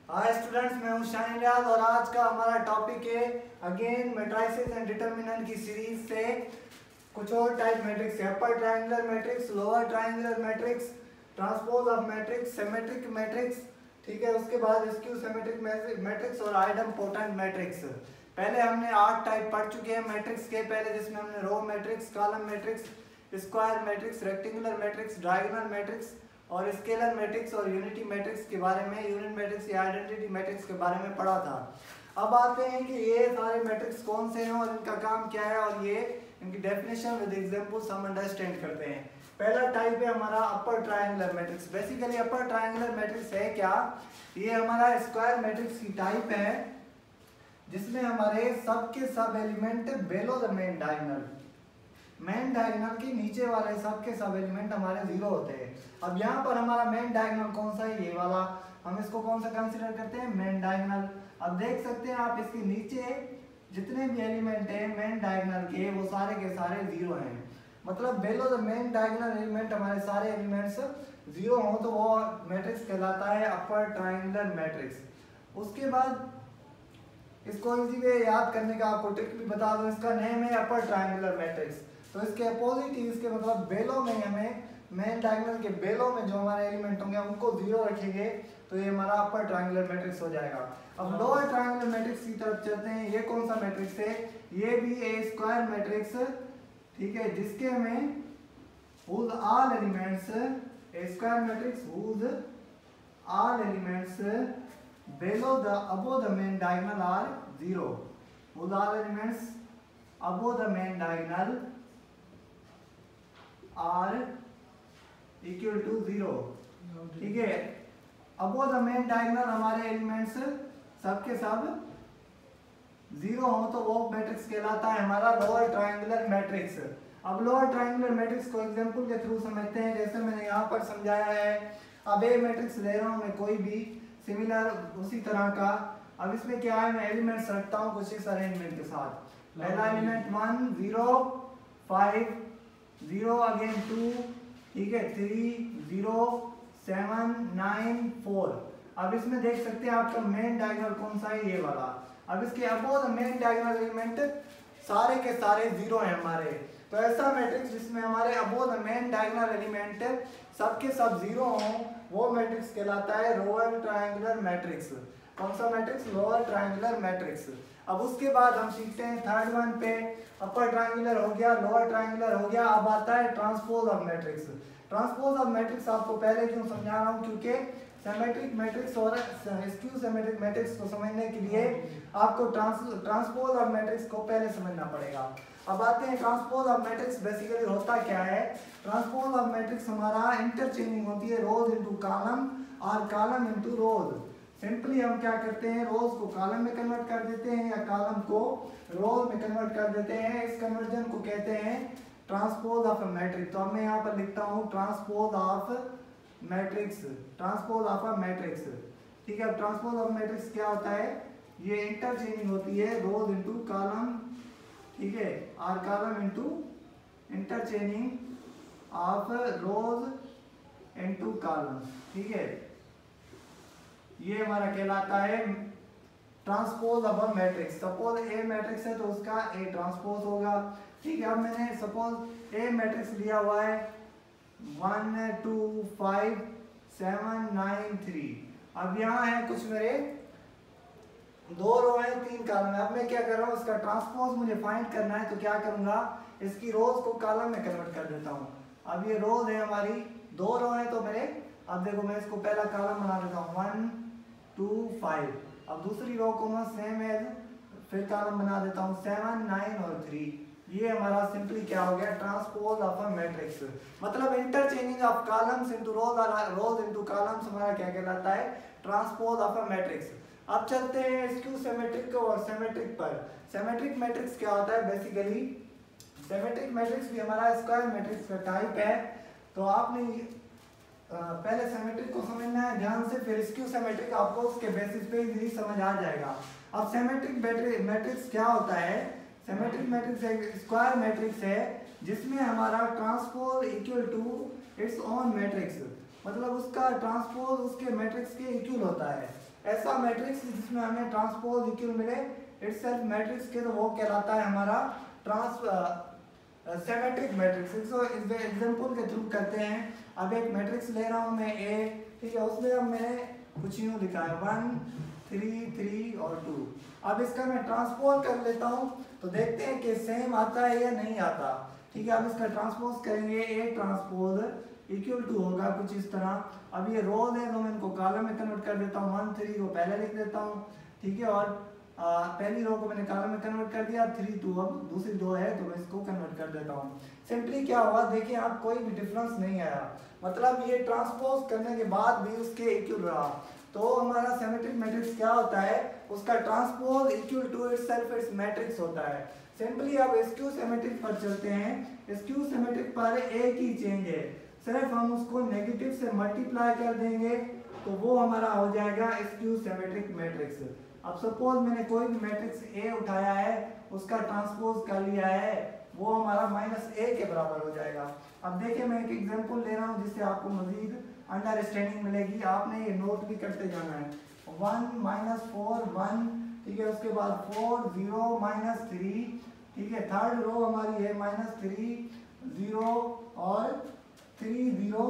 Hi students, मैं हूं शाहीन रियाज और आज का हमारा टॉपिक है अगेन मैट्रिसेस एंड डिटरमिनेंट की सीरीज से कुछ और टाइप मैट्रिक्स है। Upper triangular matrix, lower triangular matrix, transpose of matrix, symmetric matrix, ठीक है। उसके बाद स्क्यू सिमेट्रिक मैट्रिक्स और आइडम्पोटेंट मैट्रिक्स। पहले हमने 8 टाइप पढ़ चुके हैं मैट्रिक्स के पहले, जिसमें हमने row matrix, column matrix, square matrix, rectangular matrix, diagonal matrix और स्केलर मैट्रिक्स और यूनिटी मैट्रिक्स के बारे में, यूनिट मैट्रिक्स या आइडेंटिटी मैट्रिक्स के बारे में पढ़ा था। अब आते हैं कि ये सारे मैट्रिक्स कौन से हैं और इनका काम क्या है और ये इनकी डेफिनेशन विद एग्जांपल्स हम अंडरस्टैंड करते हैं। पहला टाइप है हमारा upper triangular matrix. Basically upper triangular matrix है क्या? ये हमारा स्क्वायर मैट्रिक्स की टाइप है जिसमें हमारे सब के सब element below the main diagonal के नीचे वाले सब के सब एलिमेंट हमारे जीरो होते हैं। अब यहाँ पर हमारा मेन डायगोनल कौन सा है? ये वाला। हम इसको कौन सा कंसीडर करते हैं? Main diagonal. अब देख सकते हैं आप इसके नीचे जितने भी एलिमेंट हैं मेन डायगोनल के, वो सारे के सारे जीरो हैं। मतलब below the main diagonal element हमारे सारे एलिमेंट्स जीरो हो तो वो मैट्रिक्स कहलाता है अपर ट्रायंगुलर मैट्रिक्स। उसके बाद इसको इजी वे याद करने का आपको ट्रिक भी बता दूं। इसका नेम है अपर ट्रायंगुलर मैट्रिक्स। तो इसके अपोजिट ही इसके मतलब बेलो में हमें मेन डायगोनल के बेलो में जो हमारे एलिमेंट होंगे उनको जीरो रखेंगे तो ये हमारा अपर ट्रायंगुलर मैट्रिक्स हो जाएगा। अब लोअर ट्रायंगुलर मैट्रिक्स की तरफ चलते हैं। ये कौन सा मैट्रिक्स है? ये भी ए स्क्वायर मैट्रिक्स, ठीक है, जिसके हमें whose all elements, a square matrix whose all elements below the above the main diagonal are zero, whose all elements above the main diagonal are equal to zero, ठीक है। above the main diagonal हमारे elements सब के सब zero हो तो वो matrix कहलाता है हमारा लोअर ट्रायंगुलर मैट्रिक्स। अब लोअर ट्रायंगुलर मैट्रिक्स को एग्जांपल के थ्रू समझते हैं, जैसे मैंने यहाँ पर समझाया है। अब ए मैट्रिक्स ले रहा हूँ मैं कोई भी सिमिलर उसी तरह का। अब इसमें क्या है, मैं एलिमेंट्स रखता हूँ कुछ इस अरेंजमेंट के साथ। पहला एलिमेंट 1 0 5 0 अगेन 2, ठीक है, 3 0 7 9 4। अब इसमें देख सकते हैं आपका मेन डायगोनल कौन सा है? ये वाला। अब इसके above the main diagonal element सारे के सारे जीरो हैं हमारे। तो ऐसा मैट्रिक्स जिसमें हमारे above the main diagonal element सब के सब जीरो हों वो मैट्रिक्स कहलाता है लोअर ट्रायंगुलर मैट्रिक्स। कौन सा मैट्रिक्स? Lower triangular matrix. अब उसके बाद हम सीखते हैं थर्ड वन पे। अपर ट्रायंगुलर हो गया, लोअर ट्रायंगुलर हो गया। अब आता है transpose of matrix. Transpose of matrix आपको पहले क्यों समझा रहा हूँ? क्योंकि सिमेट्रिक मैट्रिक्स और स्क्यू सिमेट्रिक मैट्रिक्स को समझने के लिए आपको ट्रांसपोज ऑफ मैट्रिक्स को पहले समझना पड़ेगा। अब आते हैं ट्रांसपोज ऑफ मैट्रिक्स बेसिकली होता क्या है। ट्रांसपोज ऑफ मैट्रिक्स हमारा इंटरचेंजिंग होती है रोज इनटू कॉलम और कॉलम इनटू रोज। सिंपली हम क्या करते हैं, रोज को कॉलम में कन्वर्ट कर देते हैं या कॉलम को रोज में कन्वर्ट कर देते हैं। इस कन्वर्जन को कहते हैं ट्रांसपोज ऑफ मैट्रिक्स। तो अब मैं यहाँ पर लिखता हूँ transpose of matrix, transpose of a matrix, ठीक है। अब ट्रांसपोज ऑफ मैट्रिक्स क्या होता है? ये इंटरचेंजिंग होती है रोज इनटू कॉलम, ठीक है, और column into interchanging of rose into column, ठीक है। ये हमारा कहलाता है transpose of a matrix. Suppose A matrix है तो उसका ए ट्रांसपोज होगा, ठीक है। अब मैंने सपोज ए मैट्रिक्स लिया हुआ है 1 2 5 7 9 3। अब यहाँ है कुछ मेरे 2 रो है 3 कॉलम है। अब मैं क्या कर रहा हूँ, इसका ट्रांसपोज मुझे फाइंड करना है तो क्या करूंगा, इसकी रोज को कॉलम में कन्वर्ट कर देता हूँ। अब ये रोज है हमारी 2 रो है तो मेरे, अब देखो मैं इसको पहला कॉलम बना देता हूँ 1 2 5। अब दूसरी रो को मैं सेम एज फिर कॉलम बना देता हूँ 7 9 और 3। ये हमारा सिंपली क्या हो गया, ट्रांसपोज ऑफ अ मैट्रिक्स। मतलब इंटरचेंजिंग ऑफ कॉलम्स इनटू रोज और रोज इनटू कॉलम्स हमारा क्या कहलाता है, ट्रांसपोज ऑफ अ मैट्रिक्स। अब चलते हैं स्क्यू सिमेट्रिक और सिमेट्रिक पर। सिमेट्रिक मैट्रिक्स क्या होता है? बेसिकली सिमेट्रिक मैट्रिक्स भी हमारा स्क्वायर मैट्रिक्स का टाइप है। तो आपने पहले सिमेट्रिक को समझना है ध्यान से, फिर स्क्यू सिमेट्रिक आपको उसके बेसिस पे इजीली समझ आ जाएगा। अब सिमेट्रिक मैट्रिक्स क्या होता है? सिमेट्रिक मैट्रिक्स एक स्क्वायर मैट्रिक्स है जिसमें हमारा transpose equal to its own matrix, मतलब उसका ट्रांसपोज उसके मैट्रिक्स के इक्वल होता है। ऐसा मैट्रिक्स जिसमें हमें ट्रांसपोज इक्वल मिले इटसेल्फ मैट्रिक्स के, तो वो कहलाता है हमारा सिमेट्रिक मैट्रिक्स। इसको एग्जांपल के थ्रू करते हैं। अब एक मैट्रिक्स ले रहा हूँ मैं ए, ठीक है, उसमें अब मैंने कुछ यूँ लिखा है 1 3 3 और 2। अब इसका मैं ट्रांसपोज कर लेता हूँ तो देखते हैं कि सेम आता है या नहीं आता। ठीक है, अब इसका ट्रांसपोज करेंगे, ए ट्रांसपोज इक्वल टू होगा कुछ इस तरह। अब ये रोज है तो मैं इनको कॉलम में कन्वर्ट कर देता हूँ। 1 3 को पहले लिख देता हूँ, ठीक है, और पहली रो को मैंने कॉलम में कन्वर्ट कर दिया। 3 2 अब दूसरी दो है तो मैं इसको कन्वर्ट कर देता हूँ। सिंपली क्या हुआ देखिए आप, कोई भी डिफरेंस नहीं आया, मतलब ये ट्रांसपोज करने के बाद भी उसके इक्वल रहा। तो हमारा सिमेट्रिक मैट्रिक्स क्या होता है, उसका transpose equal to itself its matrix होता है। सिंपली अब स्क्यू सिमेट्रिक पर चलते हैं। स्क्यू सिमेट्रिक पर एक ही चेंज है, सिर्फ हम उसको नेगेटिव से मल्टीप्लाई कर देंगे तो वो हमारा हो जाएगा स्क्यू सिमेट्रिक मैट्रिक्स। अब सपोज मैंने कोई भी मैट्रिक्स ए उठाया है, उसका ट्रांसपोज कर लिया है, वो हमारा -a के बराबर हो जाएगा। अब देखिए मैं एक एग्जांपल ले रहा हूँ जिससे आपको मजीद अंडरस्टैंडिंग मिलेगी। आपने ये नोट भी करते जाना है। 1 -4 1, ठीक है, उसके बाद 4 0 -3, ठीक है, थर्ड रो हमारी है -3 0 और 3 0,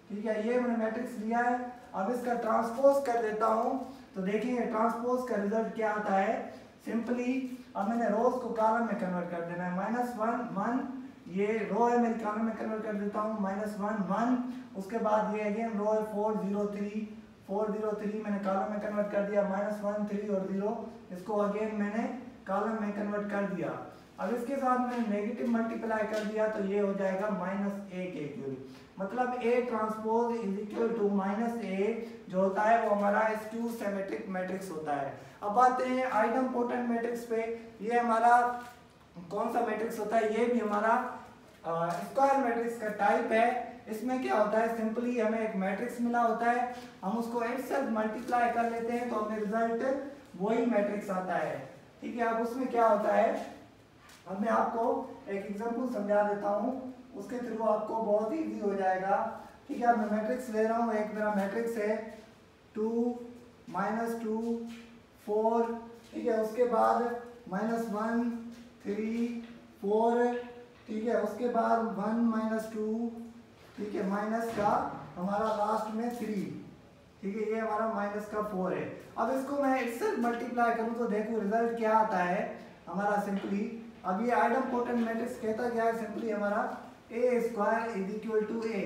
ठीक है, ये मैंने मैट्रिक्स लिया है। अब इसका ट्रांसपोज कर देता हूँ तो देखिए ट्रांसपोज का रिजल्ट क्या आता है। सिंपली अब मैंने रोज को कॉलम में कन्वर्ट कर देना है। -1 1, ये रो है मेरी, कॉलम में कन्वर्ट कर देता हूँ। -1 1, उसके बाद ये अगेन रो है 4 0 3 4 0 3, मैंने कॉलम में कन्वर्ट कर दिया। -1 3 और 0, इसको अगेन मैंने कॉलम में कन्वर्ट कर दिया। अब इसके साथ मैंने नेगेटिव मल्टीप्लाई कर दिया तो ये हो जाएगा -a के इक्वल, मतलब A transpose is equal to -a जो होता है वो हमारा स्क्यू सिमेट्रिक मैट्रिक्स होता है। अब आते हैं आइडम्पोटेंट मैट्रिक्स पे। ये हमारा कौन सा मैट्रिक्स होता है, ये भी हमारा स्क्वायर मैट्रिक्स का टाइप है। इसमें क्या होता है, सिंपली हमें एक मैट्रिक्स मिला होता है, हम उसको इटसेल्फ मल्टीप्लाई कर लेते हैं तो हमें रिजल्ट वही मैट्रिक्स आता है। ठीक है, अब उसमें क्या होता है, अब मैं आपको एक एग्जांपल समझा देता हूँ, उसके थ्रू आपको बहुत इजी हो जाएगा। ठीक है, मैं मैट्रिक्स ले रहा हूँ, एक मेरा मैट्रिक्स है 2 -2 4, ठीक है, उसके बाद -1 3 4, ठीक है, उसके बाद 1 -2, ठीक है, माइनस का हमारा लास्ट में 3, ठीक है, ये हमारा माइनस का 4 है। अब इसको मैं इससे मल्टीप्लाई करूँ तो देखो रिजल्ट क्या आता है हमारा। सिंपली अब ये आइडम्पोटेंट मैट्रिक्स कहता क्या है, सिंपली हमारा a square is equal to a,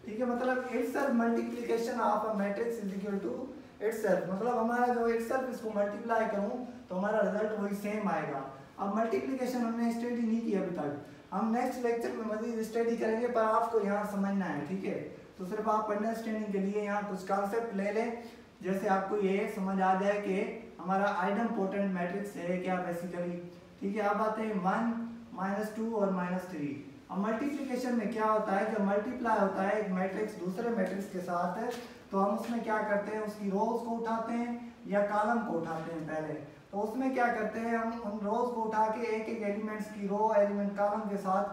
ठीक है, मतलब itself multiplication of a matrix is equal to itself, मतलब हमारा जो इटसेल्फ इसको मल्टीप्लाई करूं तो हमारा रिजल्ट वही सेम आएगा। अब मल्टीप्लिकेशन हमने स्टडी नहीं की अभी तक, हम नेक्स्ट लेक्चर में मजीद स्टडी करेंगे, पर आपको यहाँ समझना है। ठीक है, तो सिर्फ आप अंडरस्टैंडिंग के लिए यहाँ कुछ कॉन्सेप्ट ले लें, जैसे आपको ये समझ आ जाए कि हमारा आइडम्पोटेंट मैट्रिक्स है क्या बेसिकली। ठीक है, अब आते हैं 1 -2 और -3। अब मल्टीप्लिकेशन में क्या होता है, जब मल्टीप्लाई होता है एक मैट्रिक्स दूसरे मैट्रिक्स के साथ तो हम उसमें क्या करते हैं, उसकी रोज को उठाते हैं या कॉलम को उठाते हैं पहले। तो उसमें क्या करते हैं, हम उन रोज को उठा के एक एक एलिमेंट्स की रो एलिमेंट कॉलम के साथ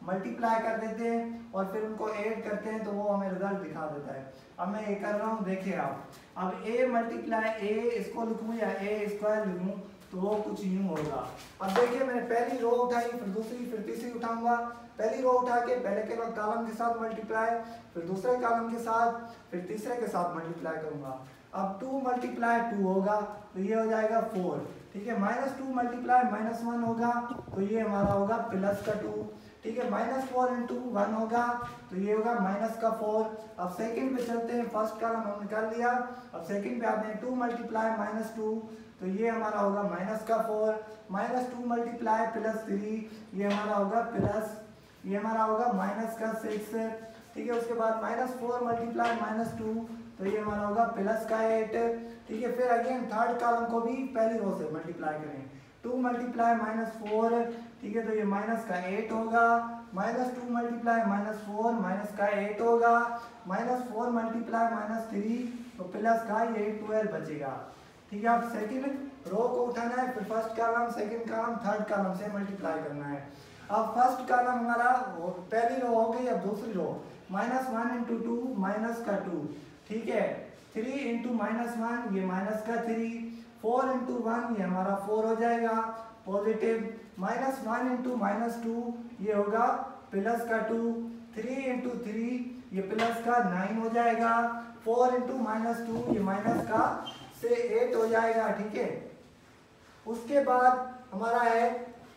मल्टीप्लाई कर देते हैं और फिर उनको ऐड करते हैं तो वो हमें रिजल्ट दिखा देता है। अब मैं ये कर रहा हूँ, देखिए आप, अब a मल्टीप्लाई a इसको लिखूँ या a स्क्वायर लिखूँ तो वो कुछ यूँ होगा। अब देखिए मैंने पहली रो उठाई, फिर दूसरी, फिर तीसरी उठाऊंगा। पहली रो उठा के पहले के कॉलम के साथ मल्टीप्लाई, फिर दूसरे कॉलम के साथ, फिर तीसरे के साथ मल्टीप्लाई करूंगा। अब 2 × 2 होगा तो ये हो जाएगा 4, ठीक है, -2 मल्टीप्लाई -1 होगा तो ये हमारा होगा +2, ठीक है, -4 × 1 होगा तो ये होगा -4। अब सेकंड पे चलते हैं, फर्स्ट कॉलम हमने कर लिया, अब सेकंड पे आते हैं 2 × -2 तो ये हमारा होगा -4, -2 मल्टीप्लाई +3 ये हमारा होगा प्लस, ये हमारा होगा -6, ठीक है, उसके बाद -4 मल्टीप्लाई -2 तो ये हमारा होगा +8, ठीक है, फिर अगेन थर्ड कॉलम को भी पहली रो से मल्टीप्लाई करें, 2 मल्टीप्लाई -4, ठीक है, तो ये -8 होगा, -2 मल्टीप्लाई -4 -8 होगा, -4 मल्टीप्लाई -3 तो +12 बचेगा। ठीक है, अब सेकंड रो को उठाना है, फिर first column, second column, third column से मल्टीप्लाई करना है। अब फर्स्ट कॉलम हमारा पहली रो हो गई, अब दूसरी रो -1 × 2 -2, ठीक है, 3 इंटू -1 ये माइनस का 3, 4 इंटू 1 ये हमारा 4 हो जाएगा पॉजिटिव, -1 इंटू -2 ये होगा प्लस का 2, 3 इंटू 3 ये प्लस का 9 हो जाएगा, 4 इंटू -2 ये माइनस का से 8 हो जाएगा। ठीक है, उसके बाद हमारा है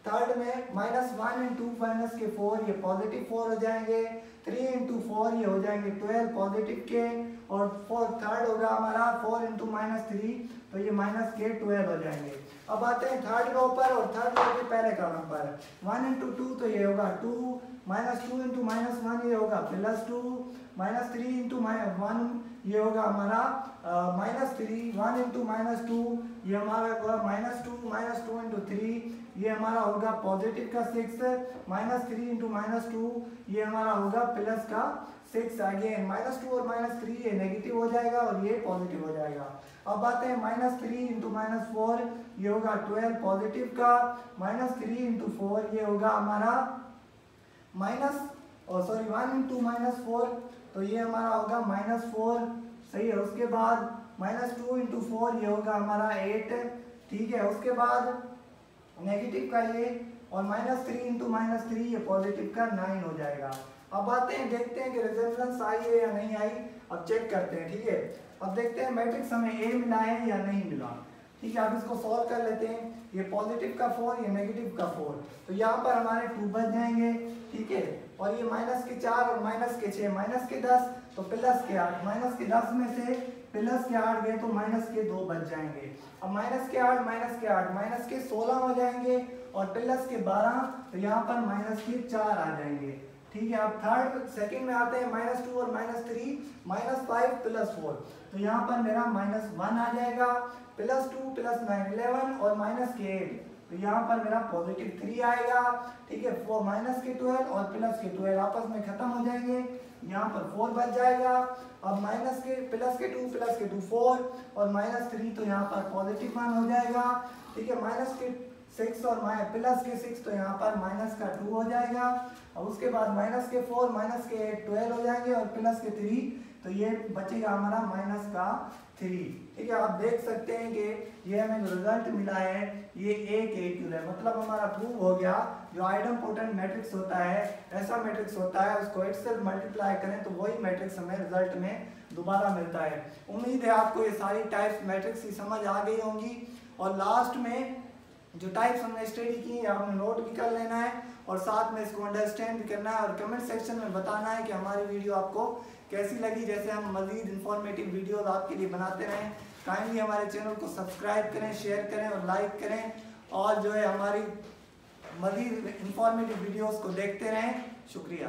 थर्ड में -1 इंटू -4 ये पॉजिटिव 4 हो जाएंगे, 3 इंटू 4 ये हो जाएंगे 12 पॉजिटिव के, और थर्ड होगा हमारा 4 इंटू -3 तो ये माइनस के 12 हो जाएंगे। अब आते हैं थर्ड रो पर, और थर्ड रो के पहले कॉलम पर 1 इंटू 2 तो ये होगा 2, -2 इंटू -1 ये होगा +2, -3 इंटू 1 ये होगा हमारा -3, 1 इंटू -2 ये हमारा होगा -2 इंटू 3 ये हमारा होगा पॉजिटिव का 6, -3 इंटू -2 ये हमारा होगा प्लस का 6। अगेन -2 और -3 ये नेगेटिव हो जाएगा और ये पॉजिटिव हो जाएगा। अब आते हैं -3 इंटू -4 ये होगा 12 पॉजिटिव का, -3 इंटू 4 ये होगा हमारा 1 इंटू -4 तो ये हमारा होगा -4, सही है। उसके बाद -2 इंटू 4 ये होगा हमारा 8, ठीक है। उसके बाद नेगेटिव का ये, और -3 इंटू -3 ये पॉजिटिव का 9 हो जाएगा। अब आते हैं देखते हैं कि रिजल्टेंस आई है या नहीं आई, अब चेक करते हैं। ठीक है, अब देखते हैं मैट्रिक्स हमें ए मिला है या नहीं मिला। ठीक है, अब इसको सॉल्व कर लेते हैं। ये पॉजिटिव का 4 ये नेगेटिव का 4, तो यहाँ पर हमारे 2 बच जाएंगे। ठीक है, और ये -4 और -6, -10 तो +8, -10 में से +8 गए तो -2 बच जाएंगे। अब -8 -16 हो जाएंगे, और +12 तो यहाँ पर -4 आ जाएंगे। ठीक है, अब सेकंड में आते हैं -2 और -3, -5 +4 तो यहाँ पर मेरा -1 आ जाएगा, +2 +9 11 और -8 तो यहाँ पर मेरा पॉजिटिव 3 आएगा। ठीक है, -12 और +12 आपस में खत्म हो जाएंगे, यहाँ पर 4 बच जाएगा। अब +2 4 और -3 तो यहाँ पर पॉजिटिव 1 हो जाएगा। ठीक है, -6 और +6 तो यहाँ पर -2 हो जाएगा। और उसके बाद -4 -8 12 हो जाएंगे, और +3 तो ये बचेगा हमारा -3। ठीक है, आप देख सकते हैं कि ये हमें जो रिजल्ट मिला है ये एक इक्वल है, मतलब हमारा प्रूव हो गया जो आइडेम्पोटेंट मैट्रिक्स होता है ऐसा मैट्रिक्स होता है, उसको 8 से मल्टीप्लाई करें तो वही मैट्रिक्स हमें रिजल्ट में दोबारा मिलता है। उम्मीद है आपको ये सारी टाइप्स मैट्रिक्स की समझ आ गई होंगी, और लास्ट में जो टाइप्स हमने स्टडी की है आपने नोट भी कर लेना है, और साथ में इसको अंडरस्टैंड भी करना है, और कमेंट सेक्शन में बताना है कि हमारी वीडियो आपको कैसी लगी। जैसे हम मज़ीद इंफॉर्मेटिव वीडियोस आपके लिए बनाते रहें, काइंडली हमारे चैनल को सब्सक्राइब करें, शेयर करें और लाइक करें, और जो है हमारी मज़ीद इंफॉर्मेटिव वीडियोस को देखते रहें। शुक्रिया।